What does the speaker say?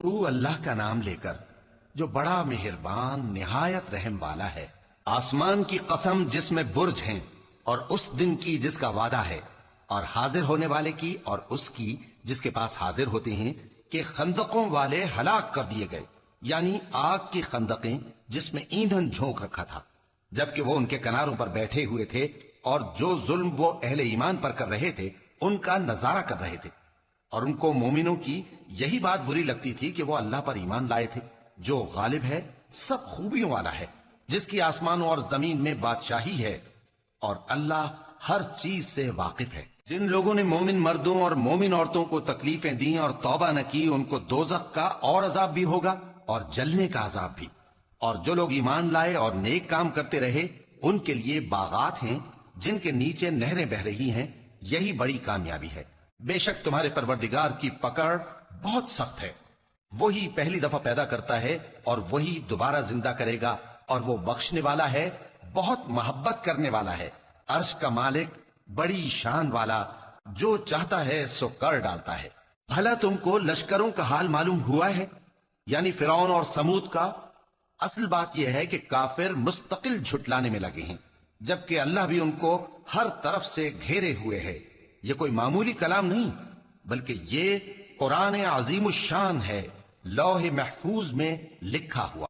تو اللہ کا نام لے کر جو بڑا مہربان نہایت رحم والا ہے۔ آسمان کی قسم جس میں برج ہیں، اور اس دن کی جس کا وعدہ ہے، اور حاضر ہونے والے کی اور اس کی جس کے پاس حاضر ہوتے ہیں، کہ خندقوں والے ہلاک کر دیے گئے، یعنی آگ کی خندقیں جس میں ایندھن جھونک رکھا تھا، جبکہ وہ ان کے کناروں پر بیٹھے ہوئے تھے اور جو ظلم وہ اہل ایمان پر کر رہے تھے ان کا نظارہ کر رہے تھے، اور ان کو مومنوں کی یہی بات بری لگتی تھی کہ وہ اللہ پر ایمان لائے تھے جو غالب ہے، سب خوبیوں والا ہے، جس کی آسمانوں اور زمین میں بادشاہی ہے، اور اللہ ہر چیز سے واقف ہے۔ جن لوگوں نے مومن مردوں اور مومن عورتوں کو تکلیفیں دیں اور توبہ نہ کی، ان کو دوزخ کا اور عذاب بھی ہوگا اور جلنے کا عذاب بھی، اور جو لوگ ایمان لائے اور نیک کام کرتے رہے ان کے لیے باغات ہیں جن کے نیچے نہریں بہ رہی ہیں، یہی بڑی کامیابی ہے۔ بے شک تمہارے پروردگار کی پکڑ بہت سخت ہے، وہی پہلی دفعہ پیدا کرتا ہے اور وہی دوبارہ زندہ کرے گا، اور وہ بخشنے والا ہے، بہت محبت کرنے والا ہے، عرش کا مالک، بڑی شان والا، جو چاہتا ہے سو کر ڈالتا ہے۔ بھلا تم کو لشکروں کا حال معلوم ہوا ہے، یعنی فرعون اور سمود کا؟ اصل بات یہ ہے کہ کافر مستقل جھٹلانے میں لگے ہیں، جبکہ اللہ بھی ان کو ہر طرف سے گھیرے ہوئے ہے۔ یہ کوئی معمولی کلام نہیں، بلکہ یہ قرآن عظیم الشان ہے، لوح محفوظ میں لکھا ہوا۔